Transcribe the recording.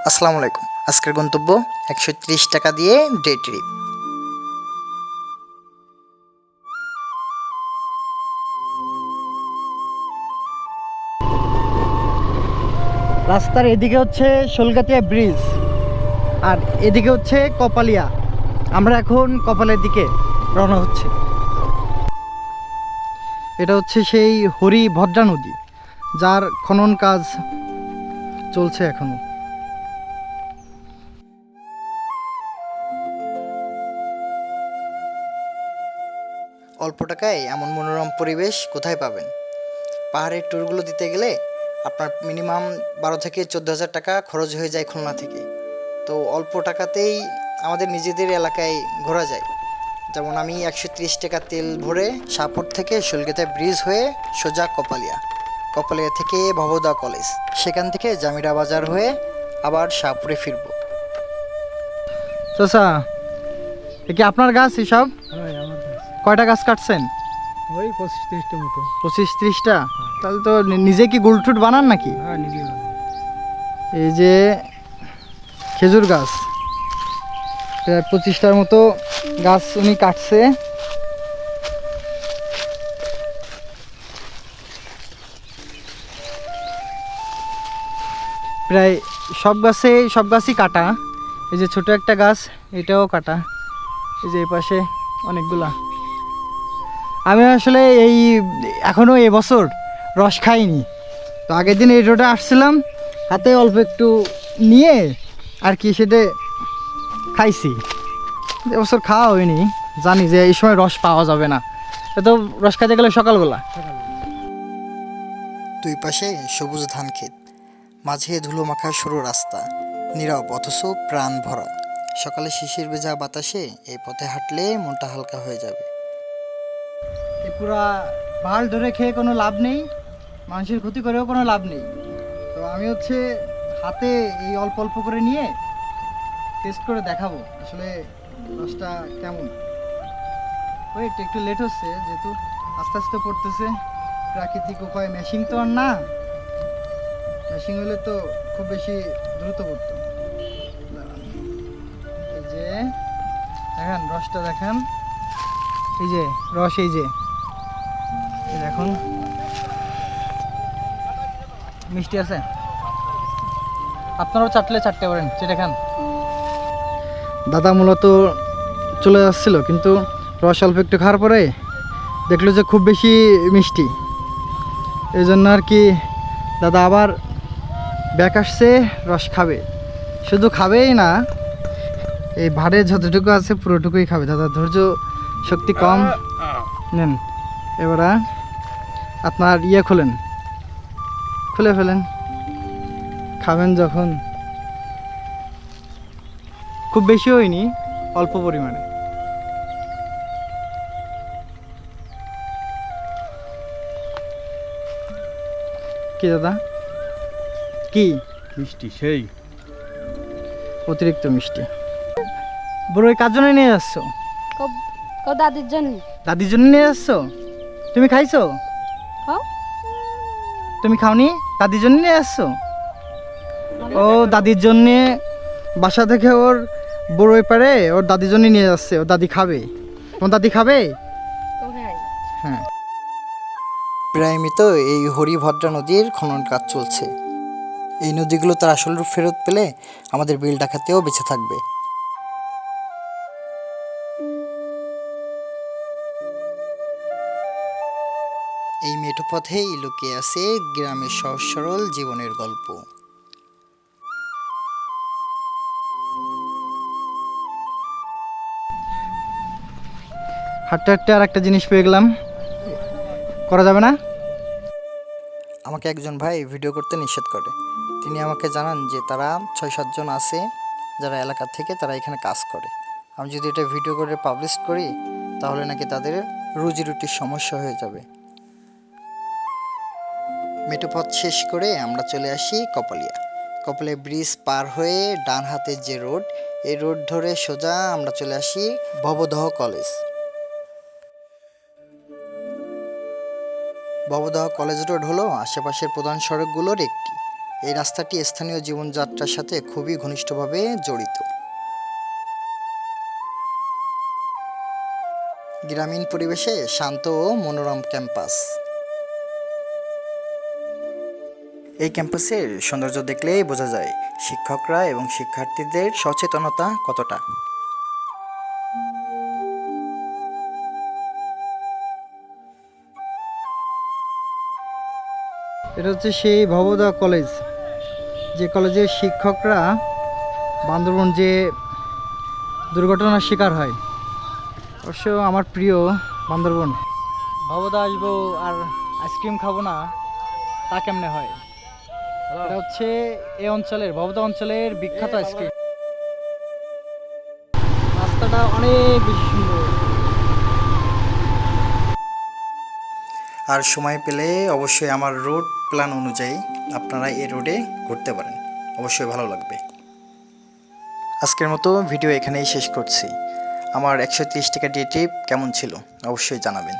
আসসালামু আলাইকুম। আজকের গন্তব্য ১৩০ টাকা দিয়ে ডে ট্রিপ। রাস্তার এদিকে হচ্ছে শোলগাতিয়া ব্রিজ আর এদিকে হচ্ছে কপালিয়া। আমরা এখন কপালের দিকে রওনা হচ্ছে। এটা হচ্ছে সেই হরিভদ্রা নদী, যার খনন কাজ চলছে এখনো। অল্প টাকায় এমন মনোরম পরিবেশ কোথায় পাবেন? পাহাড়ের ট্যুরগুলো দিতে গেলে আপনার মিনিমাম ১২ থেকে ১৪,০০০ টাকা খরচ হয়ে যায় খুলনা থেকে। তো অল্প টাকাতেই আমাদের নিজেদের এলাকায় ঘোরা যায়। যেমন আমি ১৩০ টাকা তেল ভরে শাহপুর থেকে শোলগাতিয়া ব্রিজ হয়ে সোজা কপালিয়া, কপালিয়া থেকে ভবদা কলেজ, সেখান থেকে জামিরা বাজার হয়ে আবার শাহপুরে ফিরব। চাচা, এ কি আপনার গাছ এসব? কয়টা গাছ কাটছেন? ওই ২৫-৩০টা মতো। ২৫-৩০টা? তাহলে তো নিজে কি গুলটুট বানান নাকি? হ্যাঁ, নিজে এই যে খেজুর গাছ, প্রায় ২৫টার মতো গাছ উনি কাটছে। প্রায় সব গাছই কাটা। এই যে ছোট একটা গাছ, এটাও কাটা। এই যে এই পাশে অনেকগুলা। আমি আসলে এখনও এবছর রস খাইনি। তো আগের দিন এই রোডে আসছিলাম, হাতে অল্প একটু নিয়ে আর কি সেটা খাইছি। এবছর খাওয়া হয়নি, জানি যে এই সময় রস পাওয়া যাবে না। তো রস খাইতে গেলে সকালবেলা। দুই পাশে সবুজ ধান ক্ষেত, মাঝে ধুলো মাখা সরু রাস্তা, নীরব অথচ প্রাণ ভরা। সকালে শিশির ভেজা বাতাসে এই পথে হাঁটলে মনটা হালকা হয়ে যাবে। এই পুরা পাহাড় ধরে খেয়ে কোনো লাভ নেই, মানুষের ক্ষতি করেও কোনো লাভ নেই। তো আমি হাতে এই অল্প অল্প করে নিয়ে টেস্ট করে দেখাবো আসলে রসটা কেমন। ওয়েট একটু লেট হচ্ছে, যেহেতু আস্তে আস্তে পড়তেছে। প্রাকৃতিক উপায়, মেশিন তো আর না। মেশিন হলে তো খুব বেশি দ্রুত পড়তো। এই যে দেখেন রসটা, দেখেন এই যে রস, এই যে দেখুন মিষ্টি আছে। আপনারাও চাটতে পারেন, চেটে খান। দাদা মূলত চলে যাচ্ছিল, কিন্তু রস অল্প একটু খাওয়ার পরে দেখলো যে খুব বেশি মিষ্টি। এই জন্য আর কি দাদা আবার ব্যাক আসছে, রস খাবে। শুধু খাবেই না, এই ভাড়ে যতটুকু আছে পুরোটুকুই খাবে। দাদা ধৈর্য শক্তি কম। নেন, এবার আপনার খুলে ফেলেন, খাবেন যখন। খুব বেশি হয়নি, অল্প পরিমাণে। কি দাদা, কি মিষ্টি সেই অতিরিক্ত মিষ্টি? বড়ই কার জন্য নিয়ে যাচ্ছ? দাদির জন্য। দাদির জন্য নিয়ে যাচ্ছ? তুমি খাইছো? হ্যাঁ। তুমি খাওনি? দাদির জন্য নিয়ে যাচ্ছ? ও দাদির জন্যে বাসা থেকে ওর বড়ই পারে ওর দাদির জন্য নিয়ে যাচ্ছে। ও দাদি খাবে। তোমার দাদি খাবে? হ্যাঁ। প্রায় মৃত এই হরিভদ্রা নদীর খনন কাজ চলছে। এই নদীগুলো তার আসল রূপ ফেরত পেলে আমাদের বিল ডাকাতেও বেঁচে থাকবে। এই মেঠো পথেই লুকিয়ে আছে গ্রামের সহজ সরল জীবনের গল্প। হাঁটতে হাঁটতে আর একটা জিনিস পেয়ে গেলাম, করা যাবে না? আমাকে একজন ভাই ভিডিও করতে নিষেধ করে। তিনি আমাকে জানান যে তারা ৬-৭ জন আছে যারা এলাকা থেকে তারা এখানে কাজ করে। আমি যদি এটা ভিডিও করে পাবলিশ করি তাহলে নাকি তাদের রুজি রুটির সমস্যা হয়ে যাবে। মেঠো পথ শেষ করে আমরা চলে আসি কপালিয়া। কপালিয়া ব্রিজ পার হয়ে ডান হাতের যে রোড, এই রোড ধরে সোজা আমরা চলে আসি Bhabadah college. Bhabadah college road হলো আশেপাশের প্রধান সড়কগুলোর একটি। এই রাস্তাটি স্থানীয় জীবনযাত্রার সাথে খুবই ঘনিষ্ঠভাবে জড়িত। গ্রামীণ পরিবেশে শান্ত ও মনোরম ক্যাম্পাস। এই ক্যাম্পাসের সৌন্দর্য দেখলেই বোঝা যায় শিক্ষকরা এবং শিক্ষার্থীদের সচেতনতা কতটা। এটা হচ্ছে সেই ভবদা কলেজ, যে কলেজের শিক্ষকরা বান্দরবন যে দুর্ঘটনার শিকার হয়। অবশ্য আমার প্রিয় বান্দরবন। ভবদা আসবো আর আইসক্রিম খাবো না, তা কেমনে হয়? এটা হচ্ছে এই অঞ্চলের, ভবদা অঞ্চলের বিখ্যাত আইসক্রিম। রাস্তাটা অনেক বেশি সুন্দর। আর সময় পেলে অবশ্যই আমার রুট প্ল্যান অনুযায়ী আপনারা এই রোডে ঘুরতে পারেন, অবশ্যই ভালো লাগবে। আজকের মতো ভিডিও এখানেই শেষ করছি। আমার 130 টাকা ডে ট্রিপ কেমন ছিল অবশ্যই জানাবেন।